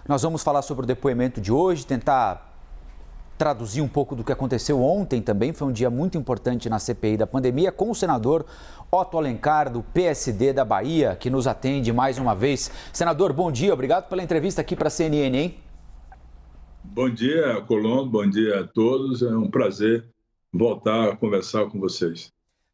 Nós vamos falar sobre o depoimento de hoje, tentar traduzir um pouco do que aconteceu ontem também. Foi um dia muito importante na CPI da pandemia, com o senador Otto Alencar, do PSD da Bahia, que nos atende mais uma vez. Senador, bom dia, obrigado pela entrevista aqui para a CNN, hein? Bom dia, Colombo, bom dia a todos. É um prazer voltar a conversar com vocês.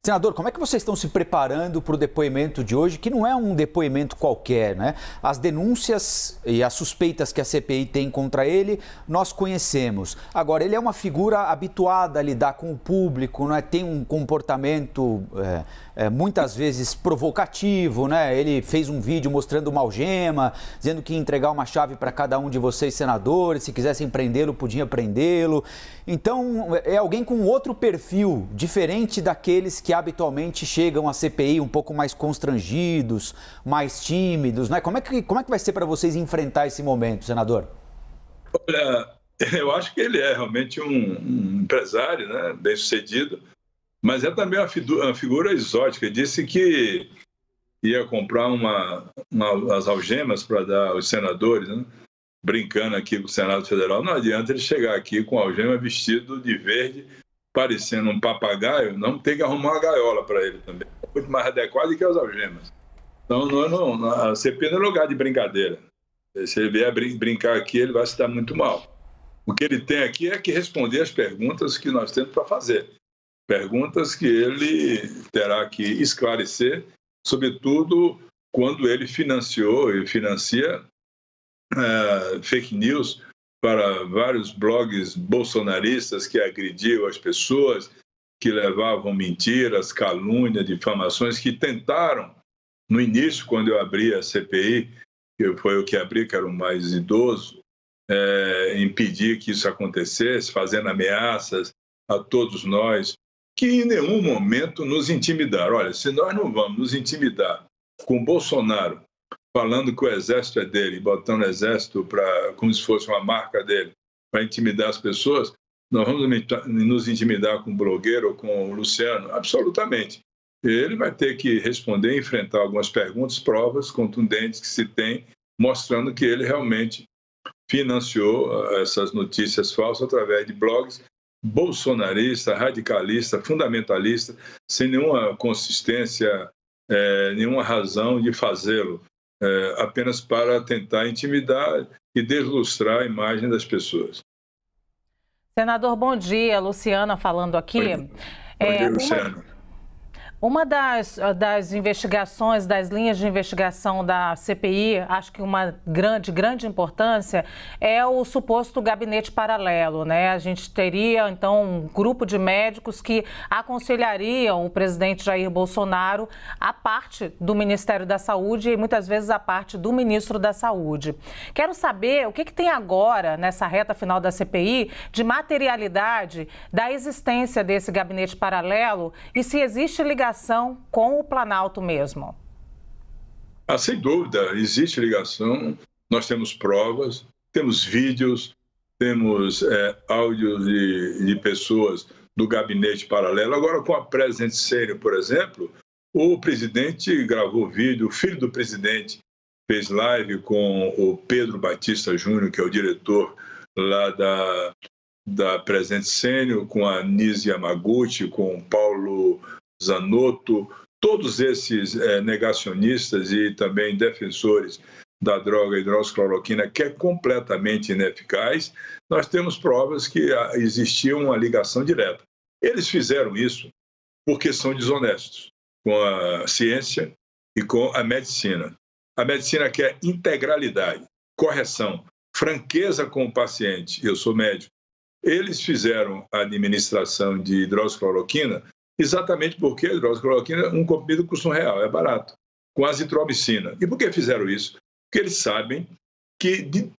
Senador, como é que vocês estão se preparando para o depoimento de hoje, que não é um depoimento qualquer, né? As denúncias e as suspeitas que a CPI tem contra ele, nós conhecemos. Agora, ele é uma figura habituada a lidar com o público, né? Tem um comportamento muitas vezes provocativo, né? Ele fez um vídeo mostrando uma algema, dizendo que ia entregar uma chave para cada um de vocês, senadores, se quisessem prendê-lo, podiam prendê-lo. Então, é alguém com outro perfil, diferente daqueles que habitualmente chegam à CPI um pouco mais constrangidos, mais tímidos, né? Como é que vai ser para vocês enfrentar esse momento, senador? Olha, eu acho que ele é realmente um empresário, né, bem-sucedido, mas é também uma figura exótica. Ele disse que ia comprar as algemas para dar aos senadores, né? Brincando aqui com o Senado Federal. Não adianta ele chegar aqui com a algema vestido de verde, parecendo um papagaio. Não, tem que arrumar uma gaiola para ele também. É muito mais adequado que as algemas. Então, a CPI não é lugar de brincadeira. Se ele vier brincar aqui, ele vai se dar muito mal. O que ele tem aqui é que responder as perguntas que nós temos para fazer. Perguntas que ele terá que esclarecer, sobretudo quando ele financiou e financia fake news para vários blogs bolsonaristas que agrediam as pessoas, que levavam mentiras, calúnias, difamações, que tentaram, no início, quando eu abri a CPI, que foi o que abri, que era o mais idoso, impedir que isso acontecesse, fazendo ameaças a todos nós, que em nenhum momento nos intimidaram. Olha, se nós não vamos nos intimidar com Bolsonaro, falando que o exército é dele, botando o exército como se fosse uma marca dele, para intimidar as pessoas, nós vamos nos intimidar com o blogueiro ou com o Luciano? Absolutamente. Ele vai ter que responder e enfrentar algumas perguntas, provas contundentes que se tem, mostrando que ele realmente financiou essas notícias falsas através de blogs bolsonarista, radicalista, fundamentalista, sem nenhuma consistência, nenhuma razão de fazê-lo. Apenas para tentar intimidar e deslustrar a imagem das pessoas. Senador, bom dia. Luciana falando aqui. Bom dia, Luciana. Uma das investigações, das linhas de investigação da CPI, acho que uma grande importância, é o suposto gabinete paralelo, né? A gente teria, então, um grupo de médicos que aconselhariam o presidente Jair Bolsonaro a parte do Ministério da Saúde e muitas vezes a parte do ministro da Saúde. Quero saber o que tem agora, nessa reta final da CPI, de materialidade da existência desse gabinete paralelo e se existe ligação com o Planalto mesmo. Sem dúvida, existe ligação. Nós temos provas, temos vídeos, temos áudios de pessoas do gabinete paralelo. Agora, com a Presidente Sênior, por exemplo, o presidente gravou vídeo, o filho do presidente fez live com o Pedro Batista Júnior, que é o diretor lá da Presidente Sênior, com a Nise Yamaguchi, com o Paulo Zanotto, todos esses negacionistas e também defensores da droga hidroxicloroquina, que é completamente ineficaz, nós temos provas que existia uma ligação direta. Eles fizeram isso porque são desonestos com a ciência e com a medicina. A medicina quer integralidade, correção, franqueza com o paciente. Eu sou médico. Eles fizeram a administração de hidroxicloroquina exatamente porque a hidroxicloroquina, um comprimido custa R$1, é barato, com azitromicina. E por que fizeram isso? Porque eles sabem que de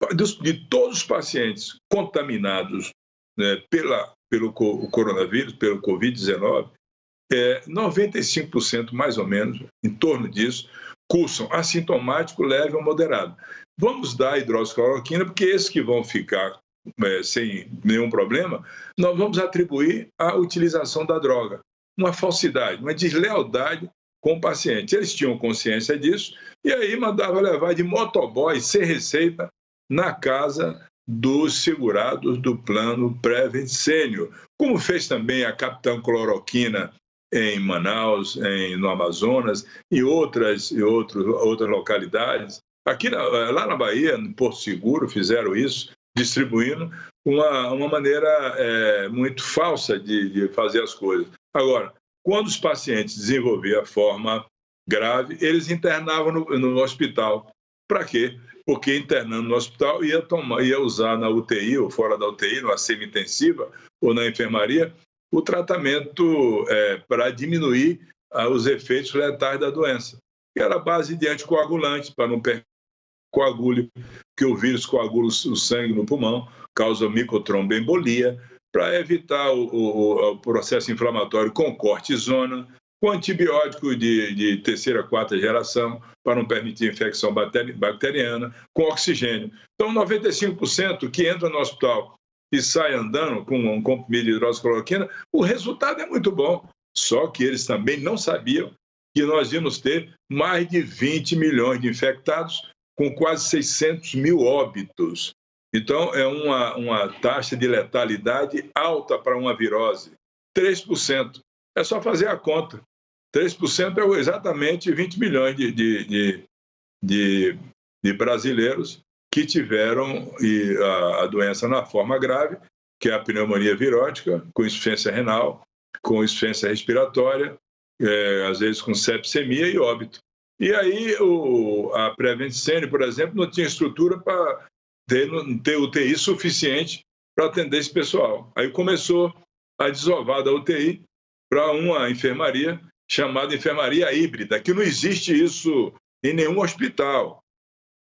todos os pacientes contaminados, né, pelo coronavírus, pelo Covid-19, 95% mais ou menos, em torno disso, cursam assintomático, leve ou moderado. Vamos dar hidroxicloroquina, porque esses que vão ficar sem nenhum problema, nós vamos atribuir a utilização da droga. Uma falsidade, uma deslealdade com o paciente. Eles tinham consciência disso e aí mandava levar de motoboy, sem receita, na casa dos segurados do plano Prevent Senior, como fez também a Capitã Cloroquina em Manaus, no Amazonas e outras localidades. Lá na Bahia, no Porto Seguro, fizeram isso, distribuindo uma maneira muito falsa de fazer as coisas. Agora, quando os pacientes desenvolviam a forma grave, eles internavam no hospital. Para quê? Porque internando no hospital ia usar na UTI ou fora da UTI, numa semi-intensiva ou na enfermaria, o tratamento para diminuir os efeitos letais da doença, que era a base de anticoagulantes, para não coagule, que o vírus coagula o sangue no pulmão, causa microtromboembolia, para evitar o processo inflamatório com cortisona, com antibiótico de terceira, quarta geração, para não permitir infecção bacteriana, com oxigênio. Então, 95% que entra no hospital e sai andando com um comprimido de hidroxicloroquina, o resultado é muito bom. Só que eles também não sabiam que nós íamos ter mais de 20 milhões de infectados, com quase 600 mil óbitos. Então, é uma taxa de letalidade alta para uma virose, 3%. É só fazer a conta. 3% é exatamente 20 milhões de brasileiros que tiveram a doença na forma grave, que é a pneumonia virótica, com insuficiência renal, com insuficiência respiratória, às vezes com sepsemia e óbito. E aí a Prevent Senior, por exemplo, não tinha estrutura para ter UTI suficiente para atender esse pessoal. Aí começou a desovar da UTI para uma enfermaria chamada enfermaria híbrida, que não existe isso em nenhum hospital.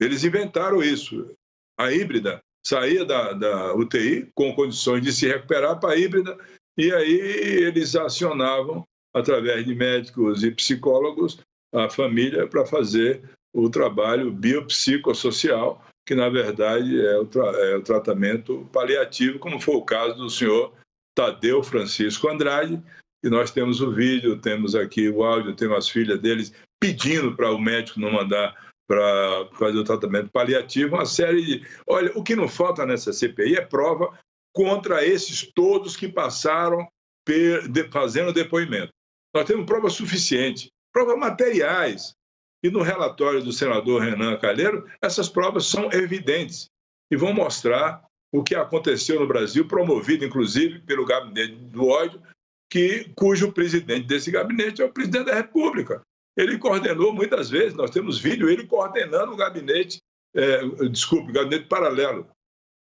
Eles inventaram isso. A híbrida saía da UTI com condições de se recuperar para a híbrida, e aí eles acionavam, através de médicos e psicólogos, a família para fazer o trabalho biopsicossocial, que na verdade é o tratamento paliativo, como foi o caso do senhor Tadeu Francisco Andrade, e nós temos o vídeo, temos aqui o áudio, temos as filhas deles pedindo para o médico não mandar para fazer o tratamento paliativo, uma série de... Olha, o que não falta nessa CPI é prova contra esses todos que passaram fazendo depoimento. Nós temos prova suficiente, provas materiais. E no relatório do senador Renan Calheiro, essas provas são evidentes e vão mostrar o que aconteceu no Brasil, promovido, inclusive, pelo Gabinete do Ódio, cujo presidente desse gabinete é o presidente da República. Ele coordenou muitas vezes, nós temos vídeo, ele coordenando o gabinete, gabinete paralelo.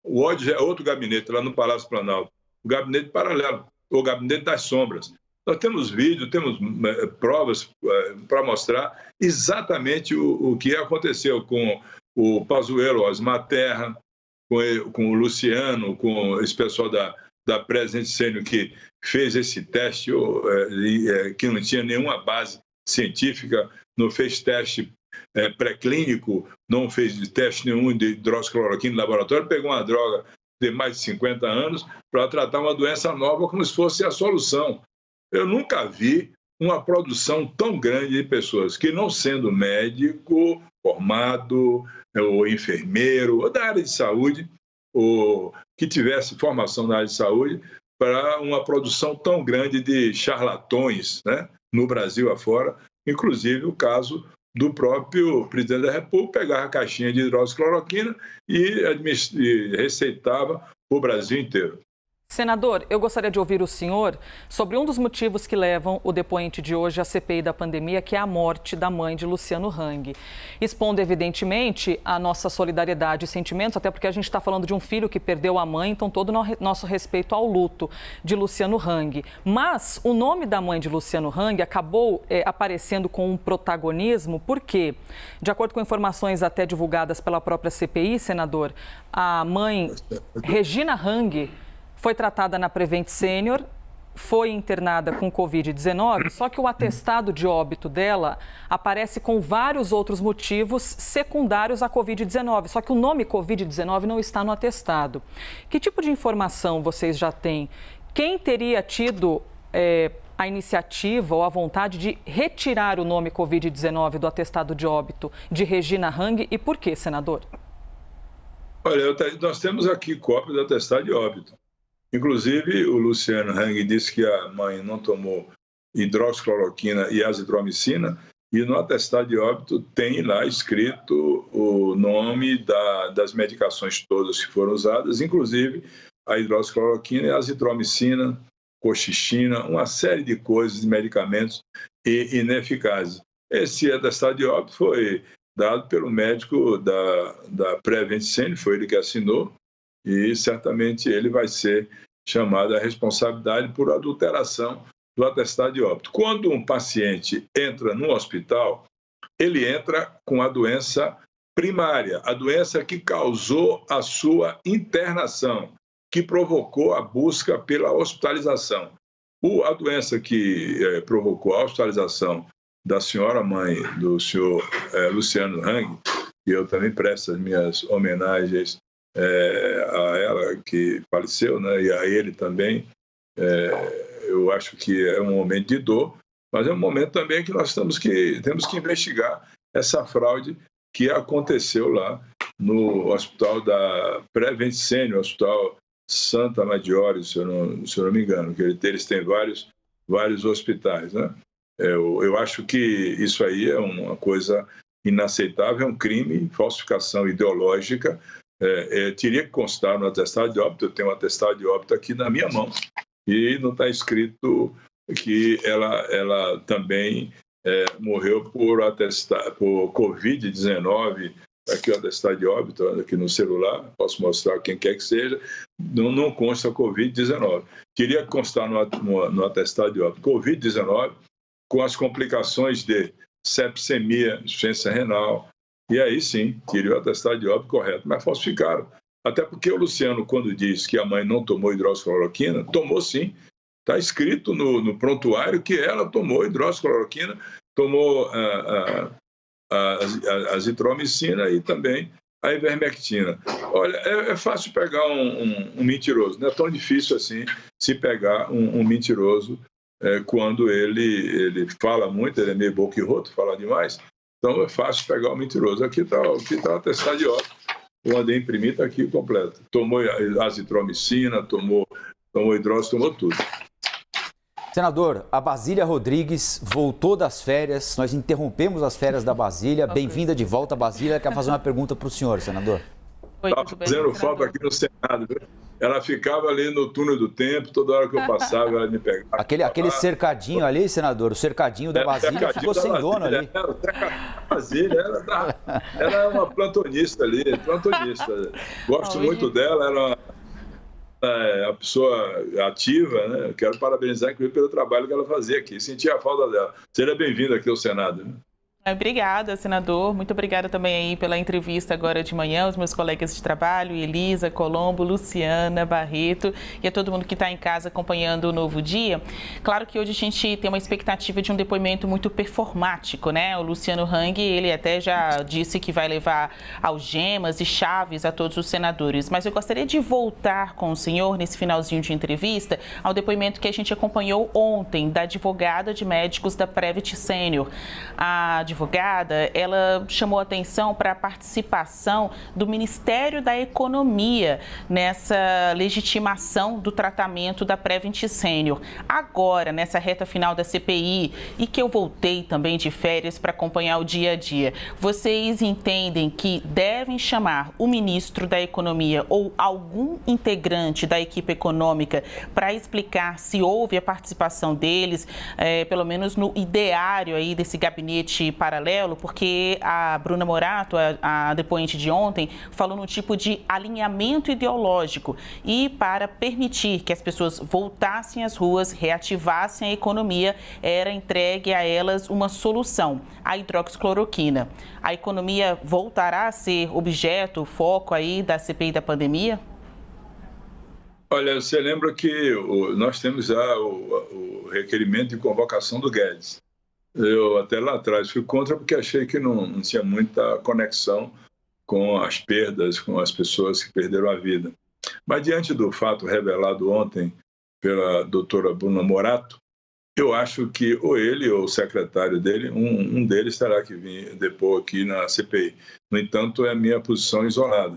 O Ódio é outro gabinete, lá no Palácio Planalto. O gabinete paralelo, o gabinete das sombras. Nós temos vídeo, temos provas para mostrar exatamente o que aconteceu com o Pazuello, Osmar Terra, com o Luciano, com esse pessoal da Prevent Senior que fez esse teste, que não tinha nenhuma base científica, não fez teste pré-clínico, não fez teste nenhum de hidroxicloroquina no laboratório, pegou uma droga de mais de 50 anos para tratar uma doença nova como se fosse a solução. Eu nunca vi uma produção tão grande de pessoas que, não sendo médico, formado, ou enfermeiro, ou da área de saúde, ou que tivesse formação na área de saúde, para uma produção tão grande de charlatões, né, no Brasil afora, inclusive o caso do próprio presidente da República, pegava a caixinha de hidroxicloroquina e receitava o Brasil inteiro. Senador, eu gostaria de ouvir o senhor sobre um dos motivos que levam o depoente de hoje à CPI da pandemia, que é a morte da mãe de Luciano Hang. Expondo, evidentemente, a nossa solidariedade e sentimentos, até porque a gente está falando de um filho que perdeu a mãe, então todo o nosso respeito ao luto de Luciano Hang. Mas o nome da mãe de Luciano Hang acabou aparecendo com um protagonismo, porque, de acordo com informações até divulgadas pela própria CPI, senador, a mãe Regina Hang foi tratada na Prevent Senior, foi internada com Covid-19, só que o atestado de óbito dela aparece com vários outros motivos secundários à Covid-19, só que o nome Covid-19 não está no atestado. Que tipo de informação vocês já têm? Quem teria tido a iniciativa ou a vontade de retirar o nome Covid-19 do atestado de óbito de Regina Hang e por quê, senador? Olha, nós temos aqui cópia do atestado de óbito. Inclusive, o Luciano Hang disse que a mãe não tomou hidroxicloroquina e azitromicina, e no atestado de óbito tem lá escrito o nome das medicações todas que foram usadas, inclusive a hidroxicloroquina e a azitromicina, coxicina, uma série de coisas, de medicamentos ineficazes. Esse atestado de óbito foi dado pelo médico da Prevent Senior, foi ele que assinou, e certamente ele vai ser chamado à responsabilidade por adulteração do atestado de óbito. Quando um paciente entra no hospital, ele entra com a doença primária, a doença que causou a sua internação, que provocou a busca pela hospitalização. A doença que provocou a hospitalização da senhora mãe do senhor Luciano Hang, e eu também presto as minhas homenagens a ela que faleceu, né, e a ele também. Eu acho que é um momento de dor, mas é um momento também que nós temos que investigar essa fraude que aconteceu lá no hospital da Prevent Senior, Hospital Santa Maggiore, se eu não me engano, que eles têm vários hospitais, né? Eu acho que isso aí é uma coisa inaceitável, é um crime, falsificação ideológica. Teria que constar no atestado de óbito. Eu tenho um atestado de óbito aqui na minha mão e não está escrito que ela também morreu por Covid-19. Aqui o atestado de óbito, aqui no celular, posso mostrar quem quer que seja, não consta Covid-19. Teria que constar no atestado de óbito Covid-19 com as complicações de sepsemia, insuficiência renal, e aí sim, teria o atestado de óbito correto, mas falsificaram. Até porque o Luciano, quando diz que a mãe não tomou hidroxicloroquina, tomou sim. Está escrito no prontuário que ela tomou hidroxicloroquina, tomou a azitromicina e também a ivermectina. Olha, é fácil pegar um mentiroso, não é tão difícil assim se pegar um mentiroso quando ele fala muito, ele é meio boquirroto, fala demais, então é fácil pegar o mentiroso. Aqui está o atestado de óbito, eu mandei imprimir, está aqui completo. Tomou azitromicina, tomou hidróxido, tomou tudo. Senador, a Basília Rodrigues voltou das férias, nós interrompemos as férias da Basília. Bem-vinda de volta, Basília. Quer fazer uma pergunta para o senhor, senador? Estava fazendo falta aqui no Senado, viu? Ela ficava ali no túnel do tempo, toda hora que eu passava, ela me pegava. Aquele cercadinho ali, senador, o cercadinho da Basília ficou sem dono ali. A Basília, ela é uma plantonista ali, plantonista. Gosto muito dela, ela é uma pessoa ativa, né? Eu quero parabenizar, inclusive, pelo trabalho que ela fazia aqui. Senti a falta dela. Seja bem-vindo aqui ao Senado, né? Obrigada, senador. Muito obrigada também aí pela entrevista agora de manhã, os meus colegas de trabalho, Elisa, Colombo, Luciana, Barreto e a todo mundo que está em casa acompanhando o Novo Dia. Claro que hoje a gente tem uma expectativa de um depoimento muito performático, né? O Luciano Hang, ele até já disse que vai levar algemas e chaves a todos os senadores, mas eu gostaria de voltar com o senhor nesse finalzinho de entrevista ao depoimento que a gente acompanhou ontem da advogada de médicos da Prevent Senior. A advogada, ela chamou atenção para a participação do Ministério da Economia nessa legitimação do tratamento da Prevent Senior. Agora, nessa reta final da CPI, e que eu voltei também de férias para acompanhar o dia a dia, vocês entendem que devem chamar o ministro da Economia ou algum integrante da equipe econômica para explicar se houve a participação deles, pelo menos no ideário aí desse gabinete paralelo, porque a Bruna Morato, a depoente de ontem, falou no tipo de alinhamento ideológico e para permitir que as pessoas voltassem às ruas, reativassem a economia, era entregue a elas uma solução, a hidroxicloroquina. A economia voltará a ser objeto, foco aí da CPI da pandemia? Olha, você lembra que nós temos já o requerimento de convocação do Guedes. Eu até lá atrás fui contra porque achei que não tinha muita conexão com as perdas, com as pessoas que perderam a vida. Mas diante do fato revelado ontem pela doutora Bruna Morato, eu acho que ou ele ou o secretário dele, um deles terá que vir depor aqui na CPI. No entanto, é a minha posição isolada.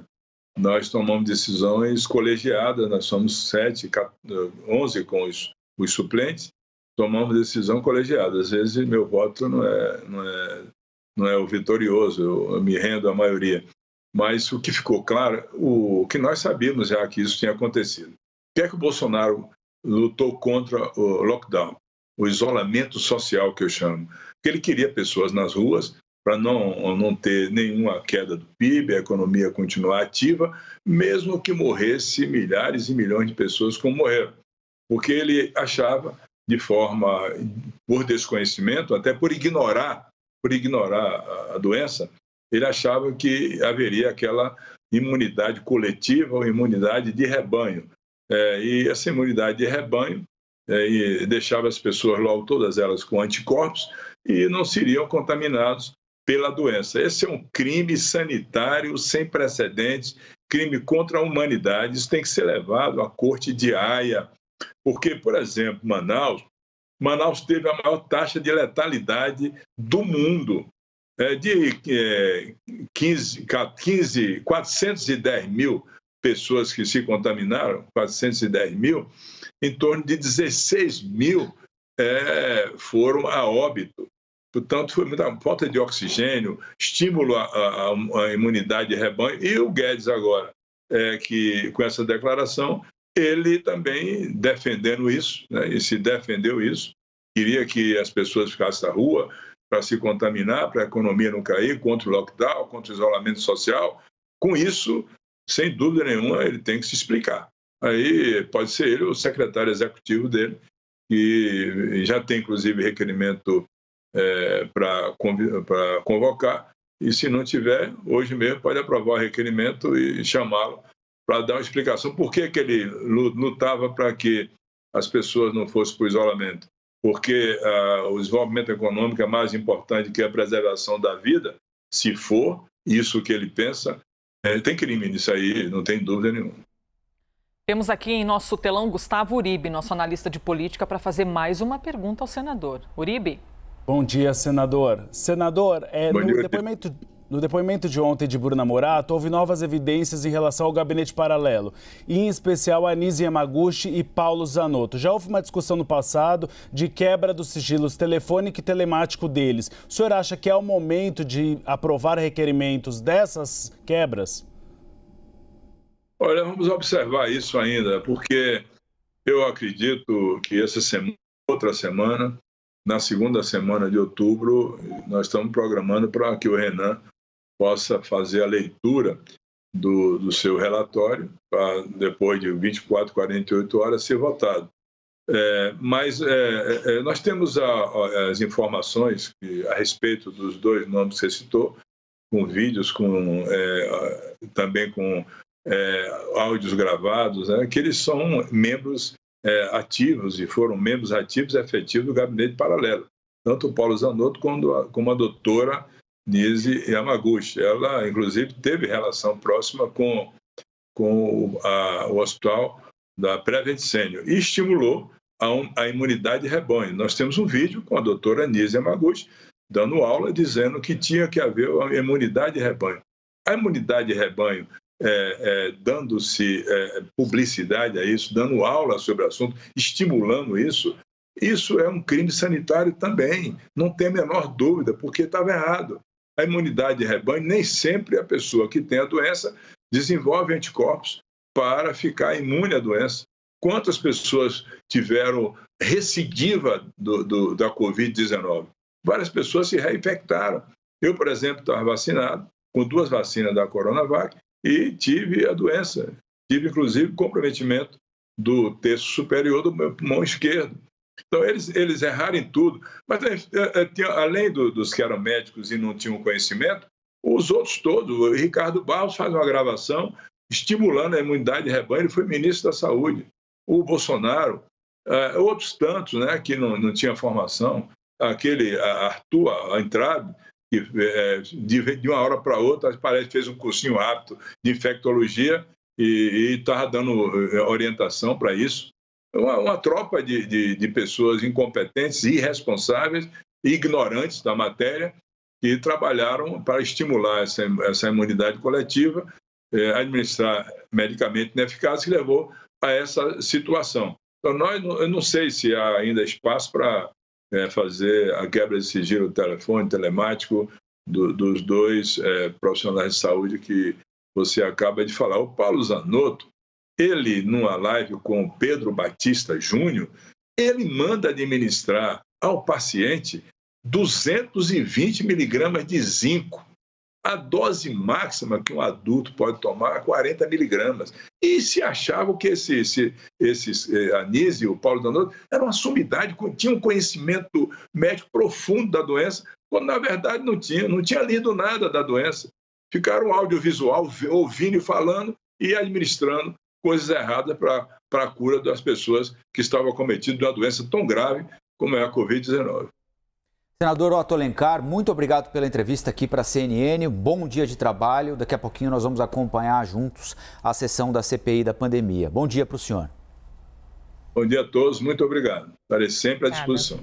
nós tomamos decisões colegiadas, nós somos 11 com os suplentes, tomamos decisão colegiada. Às vezes meu voto não é o vitorioso, eu me rendo à maioria. Mas o que ficou claro, o que nós sabíamos já que isso tinha acontecido. O que é que o Bolsonaro lutou contra o lockdown, o isolamento social que eu chamo? Porque ele queria pessoas nas ruas para não ter nenhuma queda do PIB, a economia continuar ativa, mesmo que morresse milhares e milhões de pessoas como morreram. Porque ele achava, por desconhecimento, até por ignorar a doença, ele achava que haveria aquela imunidade coletiva ou imunidade de rebanho. E essa imunidade de rebanho e deixava as pessoas logo, todas elas com anticorpos, e não seriam contaminados pela doença. Esse é um crime sanitário sem precedentes, crime contra a humanidade. Isso tem que ser levado à Corte de Haia, porque, por exemplo, Manaus teve a maior taxa de letalidade do mundo, de 410 mil pessoas que se contaminaram, 410 mil, em torno de 16 mil foram a óbito. Portanto, foi muita falta de oxigênio, estímulo à imunidade de rebanho. E o Guedes agora, que com essa declaração, ele também defendendo isso, né, e se defendeu isso, queria que as pessoas ficassem na rua para se contaminar, para a economia não cair, contra o lockdown, contra o isolamento social. Com isso, sem dúvida nenhuma, ele tem que se explicar. Aí pode ser ele, o secretário executivo dele, que já tem, inclusive, requerimento para convocar, e se não tiver, hoje mesmo pode aprovar o requerimento e chamá-lo para dar uma explicação por que ele lutava para que as pessoas não fossem para o isolamento. Porque o desenvolvimento econômico é mais importante que a preservação da vida. Se for isso que ele pensa, tem crime nisso aí, não tem dúvida nenhuma. Temos aqui em nosso telão Gustavo Uribe, nosso analista de política, para fazer mais uma pergunta ao senador. Uribe. Bom dia, senador. Senador, no depoimento de ontem de Bruna Morato, houve novas evidências em relação ao gabinete paralelo, e em especial a Nise Yamaguchi e Paulo Zanotto. Já houve uma discussão no passado de quebra dos sigilos telefônico e telemático deles. O senhor acha que é o momento de aprovar requerimentos dessas quebras? Olha, vamos observar isso ainda, porque eu acredito que outra semana, na segunda semana de outubro, nós estamos programando para que o Renan possa fazer a leitura do seu relatório, para depois de 24, 48 horas ser votado. Mas nós temos as informações a respeito dos dois nomes que você citou, com vídeos, também com áudios gravados, que eles são membros ativos e foram membros ativos e efetivos do gabinete paralelo. Tanto o Paulo Zanotto como a doutora Nise Yamaguchi. Ela, inclusive, teve relação próxima com o hospital da Prevent Senior e estimulou a imunidade de rebanho. Nós temos um vídeo com a doutora Nise Yamaguchi dando aula dizendo que tinha que haver uma imunidade de rebanho. A imunidade de rebanho dando-se publicidade a isso, dando aula sobre o assunto, estimulando isso é um crime sanitário também, não tem a menor dúvida, porque estava errado. A imunidade de rebanho, nem sempre a pessoa que tem a doença desenvolve anticorpos para ficar imune à doença. Quantas pessoas tiveram recidiva da Covid-19? Várias pessoas se reinfectaram. Eu, por exemplo, estava vacinado com 2 vacinas da Coronavac, e tive a doença. Tive, inclusive, comprometimento do terço superior do meu pulmão esquerdo. Então, eles erraram em tudo. Mas, além dos que eram médicos e não tinham conhecimento, os outros todos, o Ricardo Barros faz uma gravação estimulando a imunidade de rebanho, ele foi ministro da Saúde. O Bolsonaro, outros tantos, que não tinham formação, aquele Arthur Antrabe, que de uma hora para outra, parece que fez um cursinho rápido de infectologia e estava dando orientação para isso. Uma tropa de pessoas incompetentes, irresponsáveis, ignorantes da matéria, que trabalharam para estimular essa imunidade coletiva administrar medicamento ineficaz que levou a essa situação. Então, eu não sei se há ainda espaço para fazer a quebra de sigilo telemático dos dois profissionais de saúde que você acaba de falar. O Paulo Zanotto, ele, numa live com o Pedro Batista Júnior, ele manda administrar ao paciente 220 miligramas de zinco. A dose máxima que um adulto pode tomar é 40 miligramas. E se achavam que a Anísio e o Paulo Zanotto eram uma sumidade, tinham um conhecimento médico profundo da doença, quando na verdade não tinha lido nada da doença. Ficaram audiovisual, ouvindo e falando e administrando coisas erradas para a cura das pessoas que estavam acometidas de uma doença tão grave como é a Covid-19. Senador Otto Alencar, muito obrigado pela entrevista aqui para a CNN. Bom dia de trabalho. Daqui a pouquinho nós vamos acompanhar juntos a sessão da CPI da pandemia. Bom dia para o senhor. Bom dia a todos, muito obrigado. Estarei sempre à disposição.